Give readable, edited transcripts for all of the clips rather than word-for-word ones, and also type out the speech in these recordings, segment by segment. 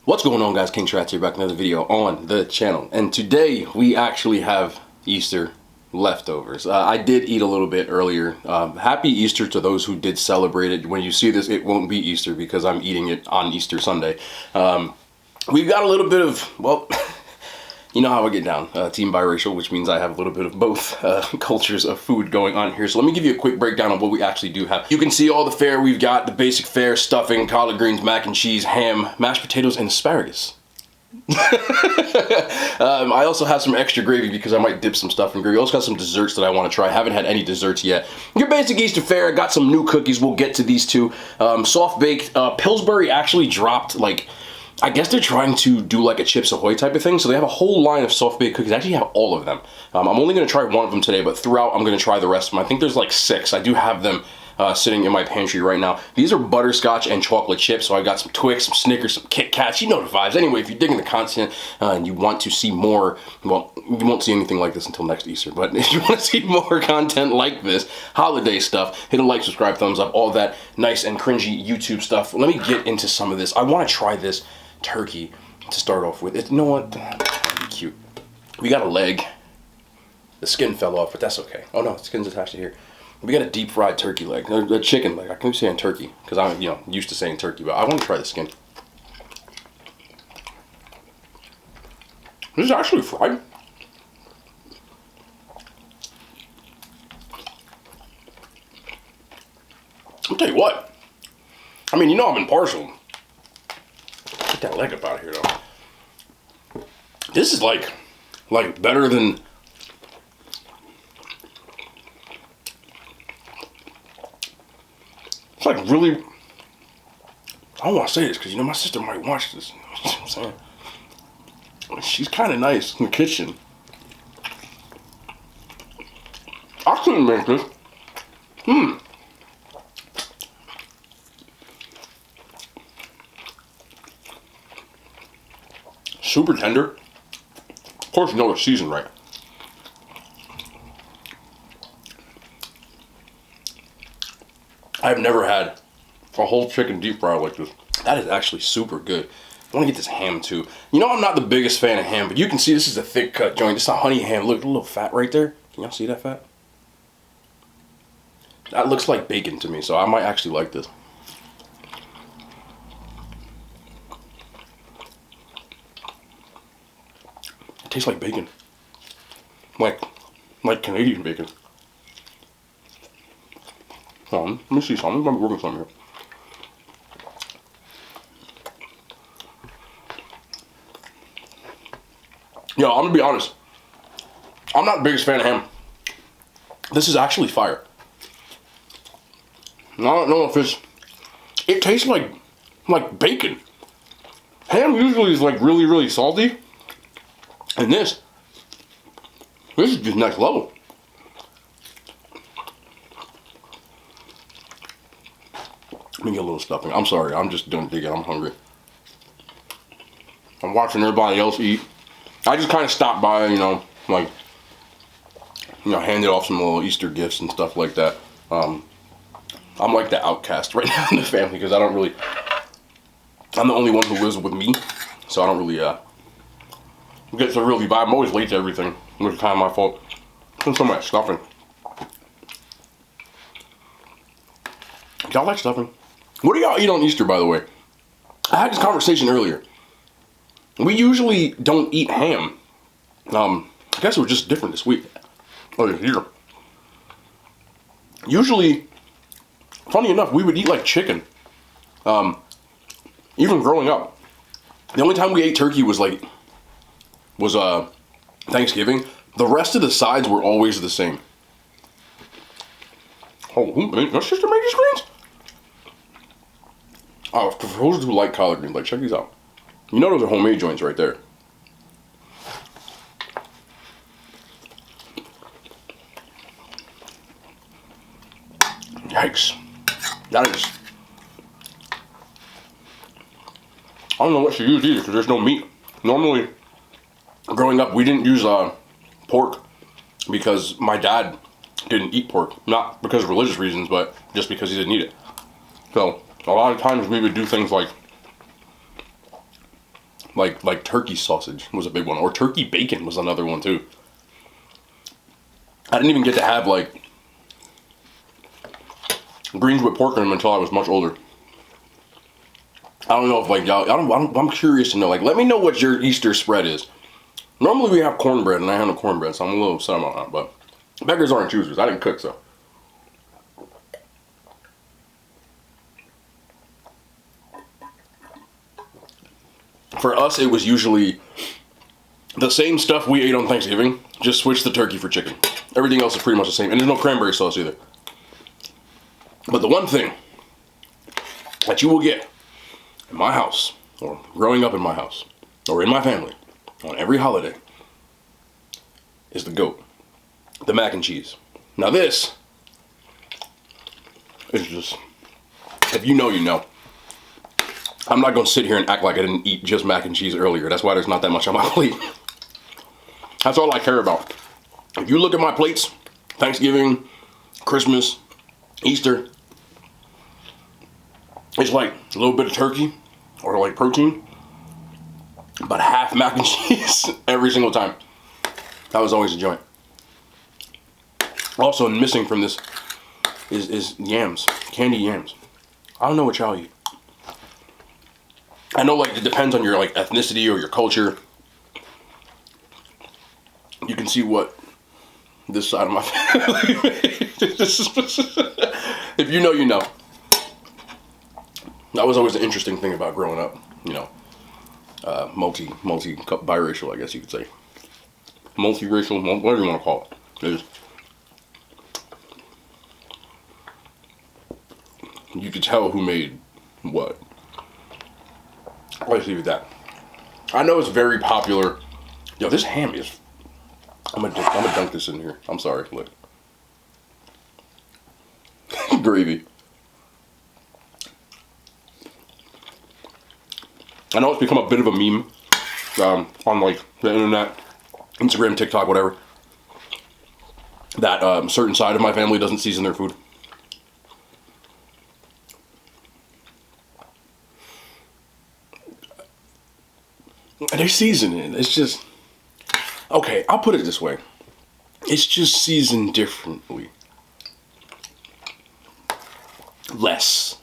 What's going on, guys? King Shrats here, back with another video on the channel. And today we actually have Easter leftovers. I did eat a little bit earlier. Happy Easter to those who did celebrate it. When you see this, it won't be Easter because I'm eating it on Easter Sunday. We've got a little bit of, well, you know how I get down. Team biracial, which means I have a little bit of both cultures of food going on here. So let me give you a quick breakdown of what we actually do have. You can see all the fare. We've got the basic fare: stuffing, collard greens, mac and cheese, ham, mashed potatoes, and asparagus. I also have some extra gravy because I might dip some stuff in gravy. I also got some desserts that I want to try. I haven't had any desserts yet. Your basic Easter fare. I got some new cookies. We'll get to these two. Soft baked. Pillsbury actually dropped, like, I guess they're trying to do like a Chips Ahoy type of thing. So they have a whole line of soft baked cookies. I actually have all of them. I'm only going to try one of them today, but throughout I'm going to try the rest of them. I think there's like 6. I do have them sitting in my pantry right now. These are butterscotch and chocolate chips. So I got some Twix, some Snickers, some Kit Kats. You know the vibes. Anyway, if you're digging the content and you want to see more, well, you won't see anything like this until next Easter. But if you want to see more content like this, holiday stuff, hit a like, subscribe, thumbs up, all that nice and cringy YouTube stuff. Let me get into some of this. I want to try this turkey to start off with. You know what? That'd be cute. We got a leg. The skin fell off, but that's okay. Oh no, the skin's attached to here. We got a deep fried turkey leg, a chicken leg. I keep saying turkey because I'm, used to saying turkey, but I want to try the skin. This is actually fried. I'll tell you what. I mean, I'm impartial. Get that leg up out of here, though. This is like better than. It's like really. I don't want to say this because my sister might watch this. You know what I'm saying? She's kind of nice in the kitchen. I couldn't make this. Super tender. Of course, it's seasoned right. I've never had a whole chicken deep fry like this. That is actually super good. I want to get this ham too. I'm not the biggest fan of ham, but you can see this is a thick cut joint. This is a honey ham. Look, a little fat right there. Can y'all see that fat? That looks like bacon to me, so I might actually like this. It tastes like bacon. Like Canadian bacon. Let me see something. I'm working something here. Yo, I'm gonna be honest. I'm not the biggest fan of ham. This is actually fire. I don't know if it tastes like bacon. Ham usually is like really, really salty. And this is just next level. Let me get a little stuffing. I'm sorry, I'm just doing digging. I'm hungry. I'm watching everybody else eat. I just kind of stopped by, handed off some little Easter gifts and stuff like that. I'm like the outcast right now in the family because I'm the only one who lives with me, so I don't really get to really vibe. I'm always late to everything, which is kind of my fault. Put some of that stuffing. Y'all like stuffing? What do y'all eat on Easter, by the way? I had this conversation earlier. We usually don't eat ham. I guess it was just different this week. Oh, here. Usually, funny enough, we would eat like chicken. Even growing up. The only time we ate turkey was Thanksgiving. The rest of the sides were always the same. Oh, my sister made these greens? Oh, for those who like collard greens, check these out. Those are homemade joints right there. Yikes. That is. I don't know what she used either because there's no meat. Normally, growing up, we didn't use pork because my dad didn't eat pork. Not because of religious reasons, but just because he didn't eat it. So, a lot of times we would do things like like turkey sausage was a big one, or turkey bacon was another one too. I didn't even get to have like greens with pork in them until I was much older. I don't know if like y'all, I'm curious to know, like, let me know what your Easter spread is. Normally we have cornbread and I have no cornbread, so I'm a little upset about that, but beggars aren't choosers. I didn't cook, so. For us, it was usually the same stuff we ate on Thanksgiving, just switch the turkey for chicken. Everything else is pretty much the same, and there's no cranberry sauce either. But the one thing that you will get in my house, or growing up in my house, or in my family, on every holiday, is the goat. The mac and cheese. Now this is just, if you know, you know. I'm not going to sit here and act like I didn't eat just mac and cheese earlier. That's why there's not that much on my plate. That's all I care about. If you look at my plates, Thanksgiving, Christmas, Easter, it's like a little bit of turkey or like protein, but half mac and cheese every single time. That was always a joint. Also missing from this is yams, candy yams. I don't know what y'all eat. I know like it depends on your like ethnicity or your culture. You can see what this side of my family if you know, you know. That was always the interesting thing about growing up, you know. Biracial, I guess you could say. Multiracial, whatever you want to call it. You could tell who made what. Let's leave it at that. I know it's very popular. Yo, this ham is... I'm gonna dunk this in here. I'm sorry, look. Gravy. I know it's become a bit of a meme on like the internet, Instagram, TikTok, whatever. That certain side of my family doesn't season their food. They season it. It's just... Okay, I'll put it this way. It's just seasoned differently. Less.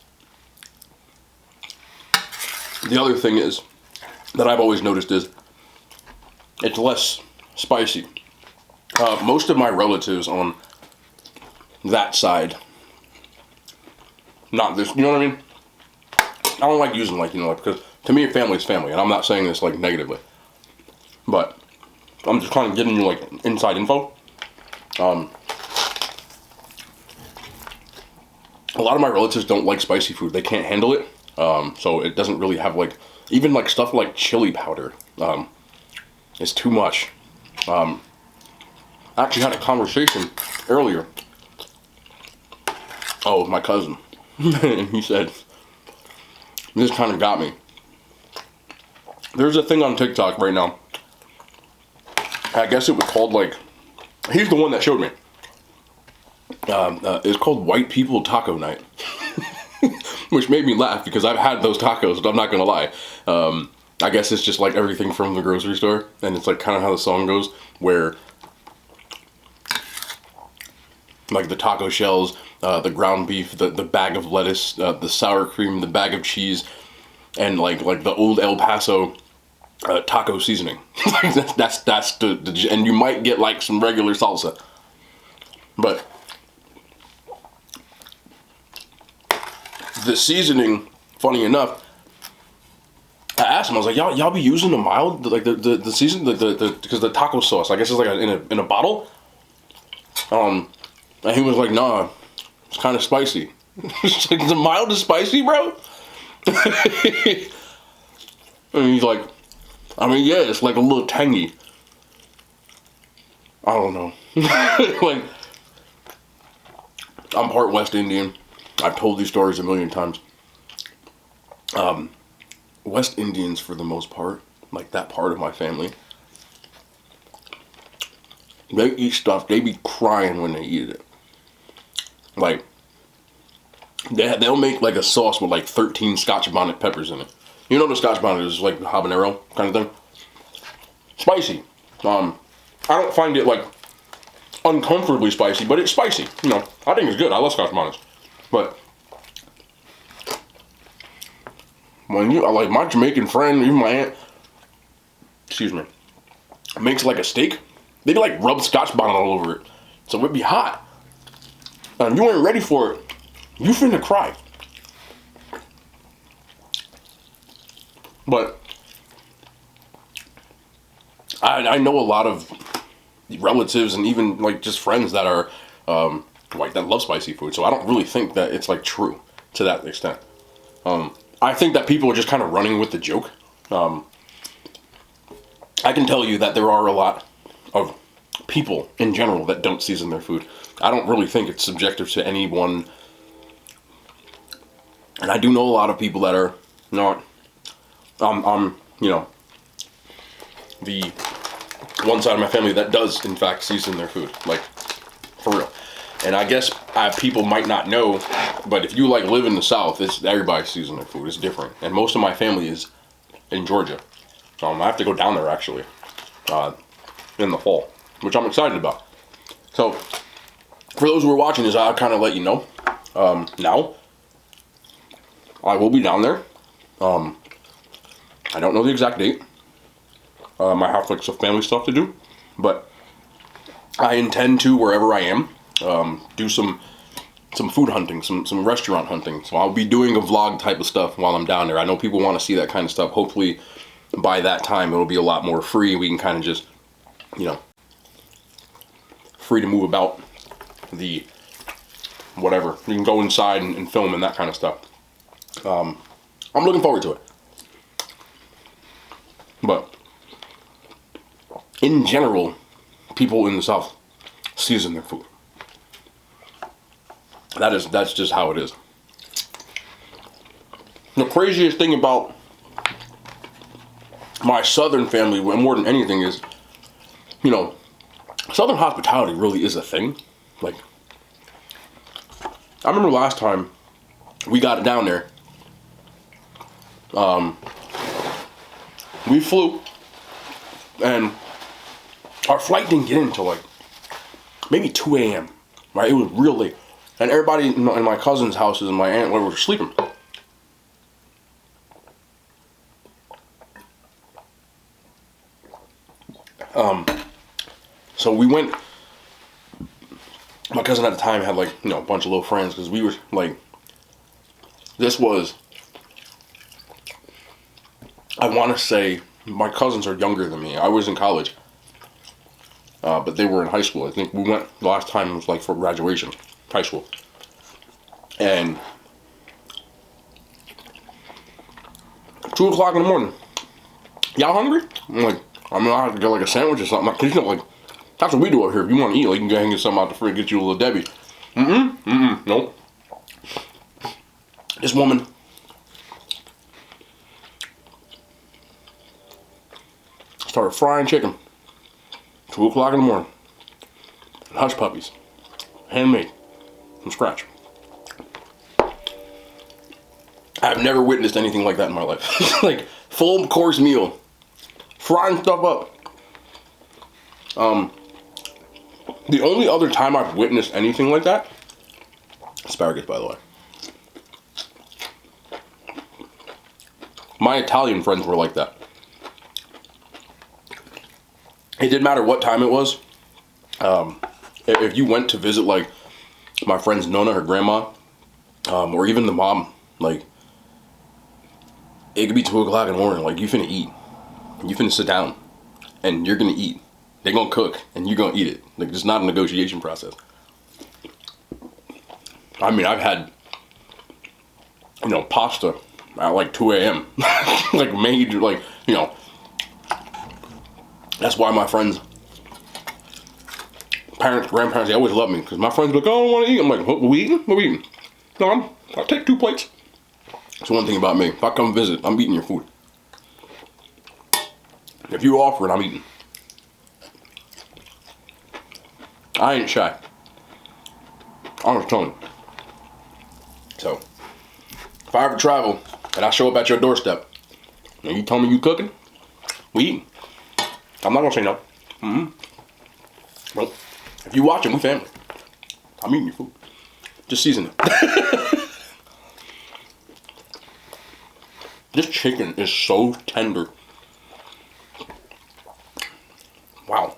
The other thing is, that I've always noticed is, it's less spicy. Most of my relatives on that side, not this, you know what I mean? I don't like using like, you know, like, because to me, family is family, and I'm not saying this like negatively, but I'm just kind of giving you like inside info. A lot of my relatives don't like spicy food. They can't handle it. So it doesn't really have like, even like stuff like chili powder, is too much. I actually had a conversation earlier. Oh, with my cousin. And he said, this kind of got me. There's a thing on TikTok right now. I guess it was called like, he's the one that showed me. It's called White People Taco Night. Which made me laugh because I've had those tacos, I'm not gonna lie. I guess it's just like everything from the grocery store, and it's like kind of how the song goes, where like the taco shells, the ground beef, the bag of lettuce, the sour cream, the bag of cheese, and like the old El Paso taco seasoning. that's the and you might get like some regular salsa, but the seasoning, funny enough, I asked him, I was like, y'all be using the mild, like the season, because the taco sauce, I guess it's like in a bottle. And he was like, nah, it's kind of spicy. It's like, the mild is spicy, bro? And he's like, I mean, yeah, it's like a little tangy. I don't know. Like, I'm part West Indian. I've told these stories a million times. West Indians, for the most part, like that part of my family, they eat stuff, they be crying when they eat it. Like, they'll make like a sauce with like 13 Scotch bonnet peppers in it. You know the Scotch bonnet is like habanero kind of thing. Spicy. I don't find it like uncomfortably spicy, but it's spicy. You know, I think it's good. I love Scotch bonnets. But when you, like my Jamaican friend, even my aunt, excuse me, makes like a steak, they like rub Scotch bonnet all over it. So it'd be hot. And if you ain't ready for it, you finna cry. But I know a lot of relatives and even like just friends that are like that love spicy food. So I don't really think that it's like true to that extent. I think that people are just kind of running with the joke. I can tell you that there are a lot of people in general that don't season their food. I don't really think it's subjective to anyone. And I do know a lot of people that are not, you know, the one side of my family that does in fact season their food, like for real. And I guess people might not know, but if you like live in the South, everybody seasons their food. It's different. And most of my family is in Georgia. I have to go down there actually in the fall, which I'm excited about. So for those who are watching this, I'll kind of let you know now. I will be down there. I don't know the exact date. I have like some family stuff to do, but I intend to, wherever I am, do some food hunting, some restaurant hunting. So I'll be doing a vlog type of stuff while I'm down there. I know people want to see that kind of stuff. Hopefully by that time it'll be a lot more free. We can kind of just, you know, free to move about the whatever. You can go inside and film and that kind of stuff. I'm looking forward to it. But in general, people in the South season their food. That's just how it is. The craziest thing about my Southern family, more than anything, is, you know, Southern hospitality really is a thing. Like, I remember last time we got down there, we flew, and our flight didn't get in until like maybe 2 a.m. Right? It was real late. And everybody in my cousin's houses and my aunt were sleeping. So we went, my cousin at the time had like, you know, a bunch of little friends, because we were like, this was, I want to say, my cousins are younger than me. I was in college, but they were in high school. I think we went, the last time was like for graduation, high school. And 2 o'clock in the morning, y'all hungry? I'm like, I'm gonna have to get like a sandwich or something. Cause you know, like, that's what we do up here. If you want to eat, like, you can go ahead and get something out the fridge, get you a little Debbie. Nope. This woman started frying chicken. 2 o'clock in the morning. Hush puppies. Handmade. From scratch. I've never witnessed anything like that in my life. Like, full course meal. Frying stuff up. The only other time I've witnessed anything like that, asparagus, by the way. My Italian friends were like that. It didn't matter what time it was. If you went to visit, like, my friend's Nona, her grandma, or even the mom, like, it could be 2 o'clock in the morning, like, you finna eat. You finna sit down, and you're gonna eat. They're gonna cook, and you're gonna eat it. Like, it's not a negotiation process. I mean, I've had, you know, pasta at like 2 a.m. like, made, like, you know. That's why my friends, parents, grandparents, they always love me. Because my friends are like, oh, I don't want to eat. I'm like, what, we eating? What we eating? No, I'll take 2 plates. That's one thing about me. If I come visit, I'm eating your food. If you offer it, I'm eating. I ain't shy. I'm just telling you. So, if I ever travel and I show up at your doorstep, And you tell me you cooking, we eating. I'm not gonna say no. Well, if you watching, we family. I'm eating your food. Just season it. This chicken is so tender. Wow.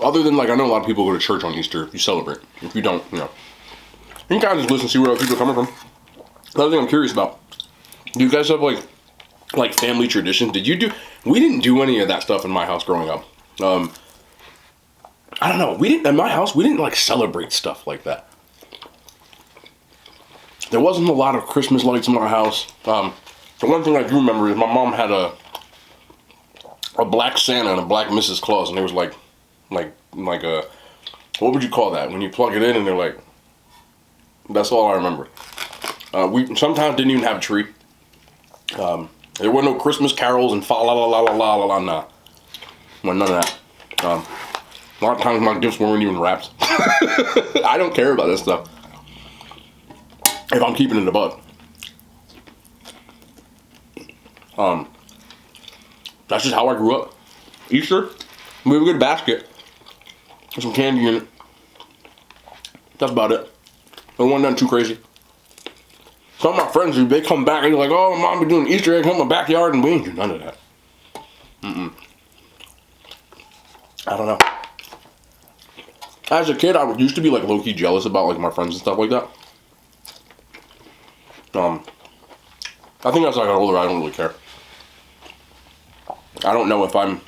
Other than, like, I know a lot of people go to church on Easter. You celebrate. If you don't, you know. You can kind of just listen and see where other people are coming from. Another thing I'm curious about. Do you guys have, like family traditions? Did you do... We didn't do any of that stuff in my house growing up. I don't know. We didn't... In my house, we didn't, like, celebrate stuff like that. There wasn't a lot of Christmas lights in our house. The one thing I do remember is my mom had a black Santa and a black Mrs. Claus, and it was like a, what would you call that? When you plug it in and they're like, that's all I remember. We sometimes didn't even have a tree. There were no Christmas carols and fa la la la la la la la, nah. Well, none of that. A lot of times my gifts weren't even wrapped. I don't care about this stuff. If I'm keeping it a buck. That's just how I grew up. Easter, we have a good basket. With some candy in it. That's about it. It wasn't nothing too crazy. Some of my friends, they come back and they're like, oh, mom, we're doing Easter egg hunt in my backyard, and we ain't do none of that. I don't know. As a kid, I used to be like low-key jealous about like my friends and stuff like that. I think as I got older, I don't really care. I don't know if I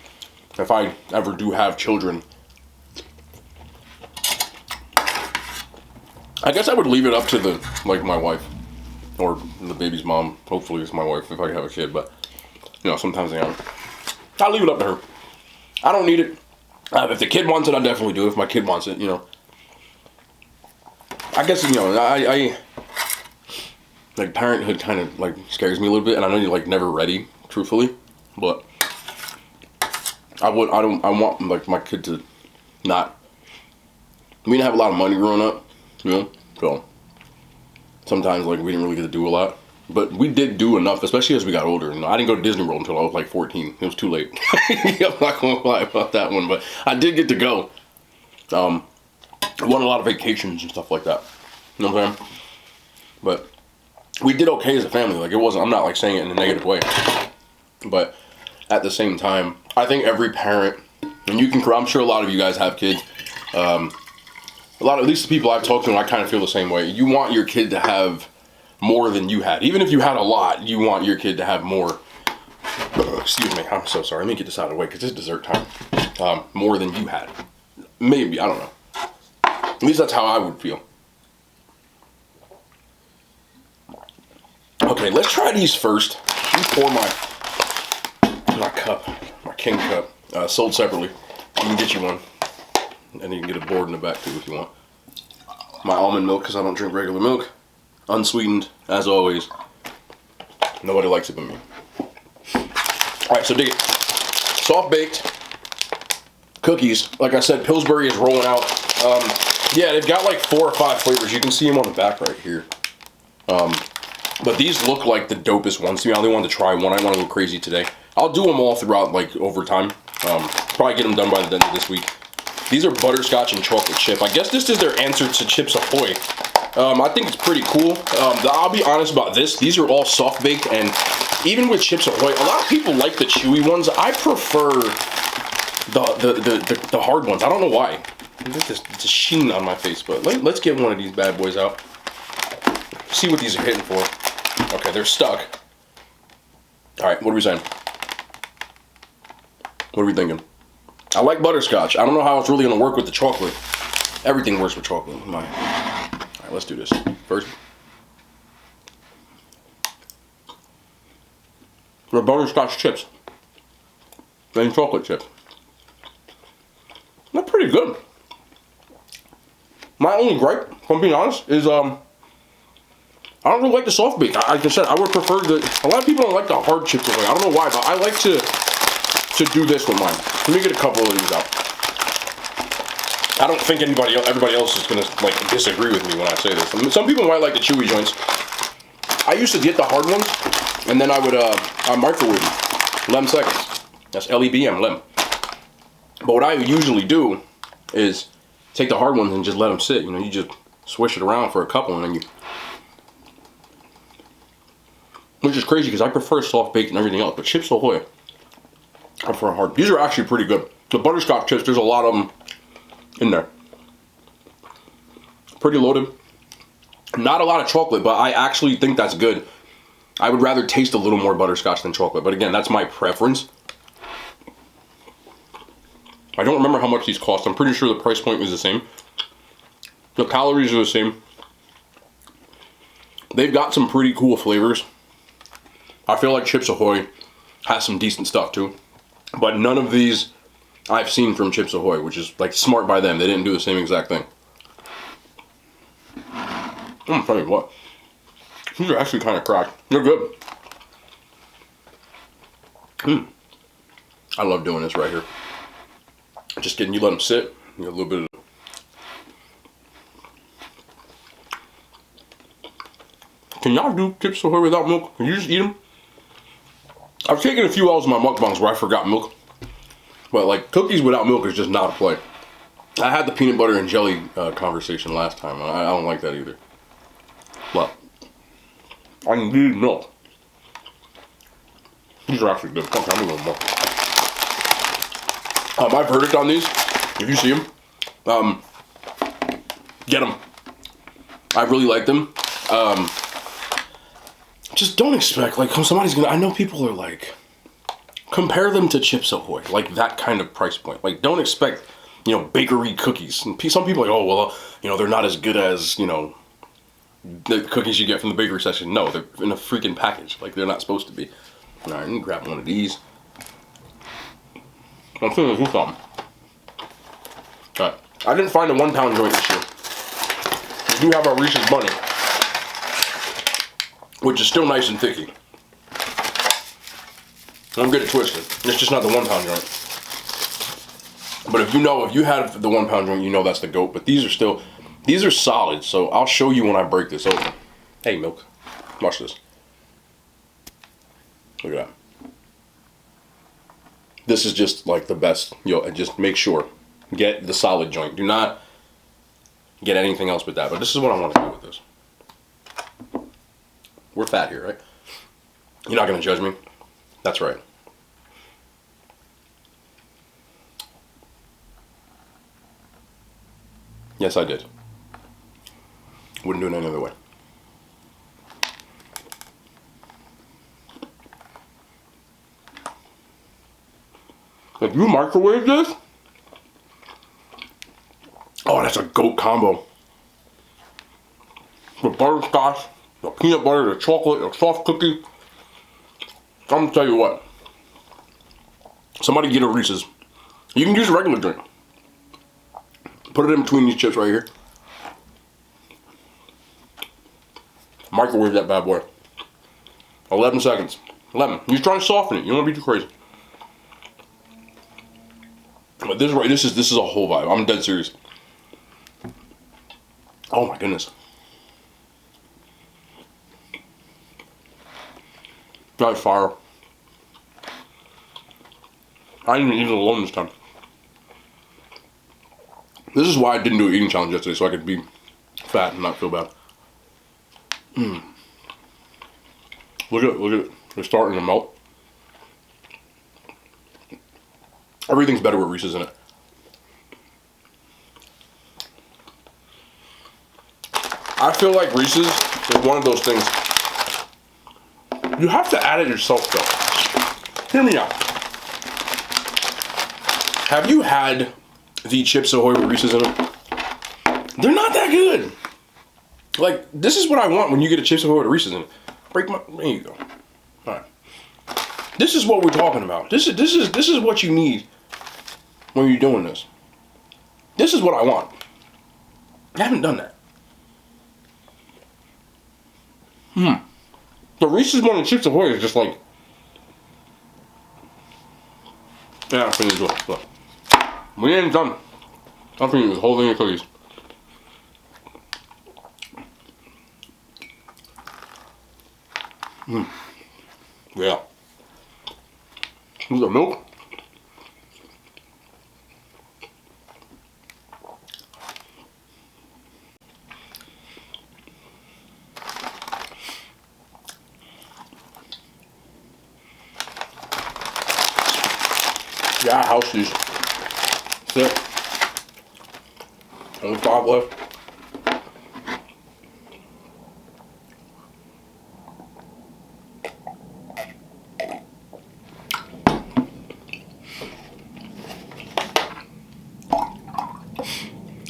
ever do have children. I guess I would leave it up to my wife. Or the baby's mom. Hopefully it's my wife if I have a kid, but, you know, sometimes they aren't. I'll leave it up to her. I don't need it. If the kid wants it, I'll definitely do it. If my kid wants it, you know. I guess, you know, I like, parenthood kind of, like, scares me a little bit, and I know you're, like, never ready, truthfully, but I want, like, my kid to not, we didn't have a lot of money growing up, you know, so sometimes, like, we didn't really get to do a lot, but we did do enough, especially as we got older. You know, I didn't go to Disney World until I was, like, 14. It was too late. I'm not gonna lie about that one, but I did get to go. I won a lot of vacations and stuff like that, you know what I'm saying? But we did okay as a family. Like, it wasn't, I'm not, like, saying it in a negative way, but at the same time, I think every parent, and you can, I'm sure a lot of you guys have kids, a lot of, at least the people I've talked to, I kind of feel the same way. You want your kid to have more than you had. Even if you had a lot, you want your kid to have more. Excuse me, I'm so sorry. Let me get this out of the way because it's dessert time. More than you had. Maybe, I don't know. At least that's how I would feel. Okay, let's try these first. Let me pour my cup, my king cup, sold separately. You can get you one. And you can get a board in the back too if you want. My almond milk, because I don't drink regular milk. Unsweetened, as always. Nobody likes it but me. Alright, so dig it. Soft baked cookies. Like I said, Pillsbury is rolling out. Yeah, they've got like 4 or 5 flavors. You can see them on the back right here. But these look like the dopest ones to me. I only wanted to try one. I want to go crazy today. I'll do them all throughout, like, over time. Probably get them done by the end of this week. These are butterscotch and chocolate chip. I guess this is their answer to Chips Ahoy. I think it's pretty cool. I'll be honest about this. These are all soft baked, and even with Chips Ahoy, a lot of people like the chewy ones. I prefer the hard ones. I don't know why. There's this sheen on my face, but let's get one of these bad boys out. See what these are hitting for. Okay, they're stuck. All right, what are we saying? What are we thinking? I like butterscotch. I don't know how it's really going to work with the chocolate. Everything works with chocolate. All right, let's do this. First, the butterscotch chips. Then chocolate chips. They're pretty good. My only gripe, if I'm being honest, is I don't really like the soft baked. Like I said, I would prefer a lot of people don't like the hard chips. I don't know why, but I like to do this with mine. Let me get a couple of these out. I don't think everybody else is gonna like disagree with me when I say this. I mean, some people might like the chewy joints. I used to get the hard ones, and then I would microwave them. Lem seconds. That's LEBM, lem. But what I usually do is take the hard ones and just let them sit. You know, you just swish it around for a couple, and then you. Which is crazy because I prefer soft baked and everything else, but Chips Ahoy, I prefer hard. These are actually pretty good. The butterscotch chips, there's a lot of them in there. Pretty loaded. Not a lot of chocolate, but I actually think that's good. I would rather taste a little more butterscotch than chocolate, but again, that's my preference. I don't remember how much these cost. I'm pretty sure the price point was the same. The calories are the same. They've got some pretty cool flavors. I feel like Chips Ahoy has some decent stuff too. But none of these I've seen from Chips Ahoy, which is like smart by them. They didn't do the same exact thing. I'm telling you what. These are actually kind of cracked. They're good. I love doing this right here. Just kidding, you let them sit. You get a little bit of. Can y'all do Chips Ahoy without milk? Can you just eat them? I've taken a few L's in my mukbangs where I forgot milk. But like cookies without milk is just not a play. I had the peanut butter and jelly conversation last time. I don't like that either. But I need milk. These are actually good. Okay, I'm gonna go more. My verdict on these, if you see them, get them. I really like them. Just don't expect, like, somebody's gonna, I know people are like, compare them to Chips Ahoy, like that kind of price point. Like, don't expect, you know, bakery cookies. And some people are like, oh, well, you know, they're not as good as, you know, the cookies you get from the bakery section. No, they're in a freaking package. Like, they're not supposed to be. All right, let me grab one of these. I'm feeling like something. Alright, I didn't find a 1 pound joint this year. We do have our Reese's Bunny, which is still nice and thicky. Don't get it twisted. It's just not the 1 pound joint. But if you had the 1 pound joint, you know that's the GOAT. But these are solid. So I'll show you when I break this open. Hey, milk, watch this. Look at that. This is just like the best. Just make sure. Get the solid joint. Do not get anything else but that. But this is what I want to do with this. We're fat here, right? You're not going to judge me? That's right. Yes, I did. Wouldn't do it any other way. If you microwave this, oh, that's a GOAT combo. The butterscotch, the peanut butter, the chocolate, the soft cookie. I'm gonna tell you what. Somebody get a Reese's. You can use a regular drink. Put it in between these chips right here. Microwave that bad boy. 11 seconds. 11. You're trying to soften it. You don't want to be too crazy. But this is a whole vibe. I'm dead serious. Oh my goodness. That's fire. I didn't even eat it alone this time. This is why I didn't do an eating challenge yesterday, so I could be fat and not feel bad. Look at it. They're starting to melt. Everything's better with Reese's in it. I feel like Reese's is one of those things. You have to add it yourself though. Hear me out. Have you had the Chips Ahoy with Reese's in them? They're not that good. Like, this is what I want when you get a Chips Ahoy with Reese's in it. There you go. Alright. This is what we're talking about. This is what you need when you're doing this. This is what I want. I haven't done that. The Reese's one and Chips Ahoy is just like, yeah, I'm finished. Look. We ain't done. I'm gonna eat this whole thing of cookies. Yeah. With the milk. Yeah, house these. That's it. Only 5 left.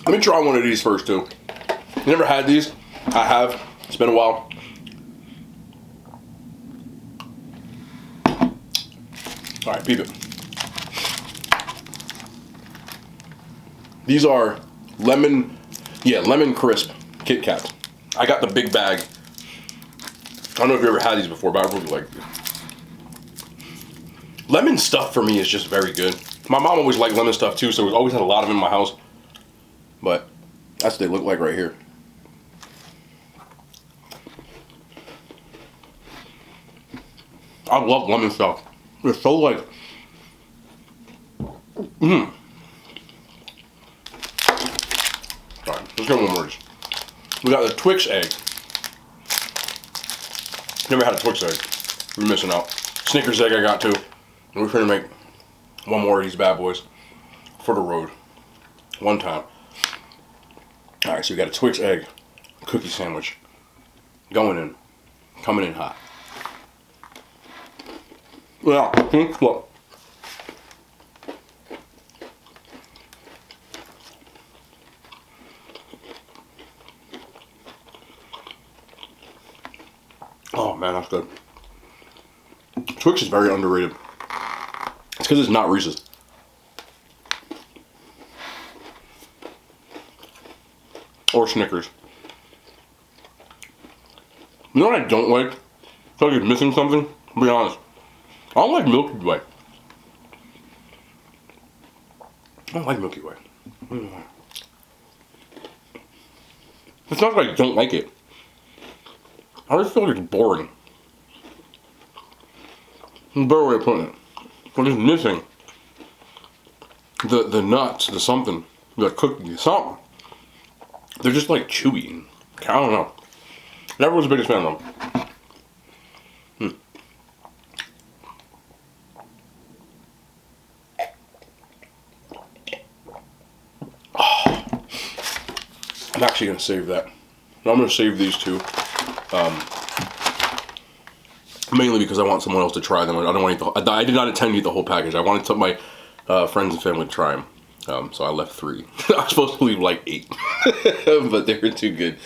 Let me try one of these first too. You never had these? I have. It's been a while. Alright, peep it. These are lemon crisp Kit Kats. I got the big bag. I don't know if you ever had these before, but I really like these. Lemon stuff for me is just very good. My mom always liked lemon stuff too, so we always had a lot of them in my house. But that's what they look like right here. I love lemon stuff. They're so like, Alright, let's get one more. We got the Twix egg. Never had a Twix egg. We're missing out. Snickers egg I got too. And we're trying to make one more of these bad boys for the road. One time. Alright, so we got a Twix egg cookie sandwich. Going in. Coming in hot. Yeah, look. Oh man, that's good. Twix is very underrated. It's because it's not Reese's. Or Snickers. You know what I don't like? I feel like it's missing something. I'll be honest. I don't like Milky Way. I don't like Milky Way. It's not like I don't like it. I just feel like it's boring. There's a better way of putting it. But it's missing the nuts, the something, the cookie, something. They're just like chewy. I don't know. Never was the biggest fan of them. I'm actually going to save that. I'm going to save these two. Mainly because I want someone else to try them. I don't want to eat I did not intend to eat the whole package. I wanted my friends and family to try them. So I left 3. I was supposed to leave like 8. But they were too good.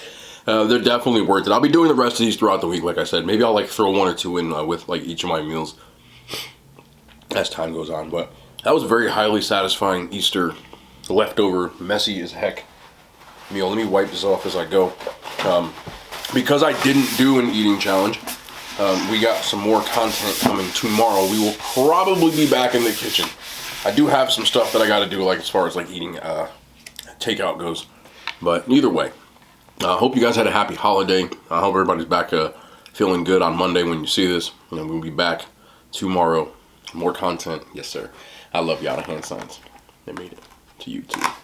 They're definitely worth it. I'll be doing the rest of these throughout the week, like I said. Maybe I'll like throw 1 or 2 in with like each of my meals as time goes on. But that was a very highly satisfying Easter leftover, messy as heck meal. Let me wipe this off as I go. Because I didn't do an eating challenge, we got some more content coming tomorrow. We will probably be back in the kitchen. I do have some stuff that I got to do, like as far as like eating takeout goes. But either way, I hope you guys had a happy holiday. I hope everybody's back feeling good on Monday when you see this. We'll be back tomorrow. More content. Yes, sir. I love you out of hand signs. They made it to YouTube.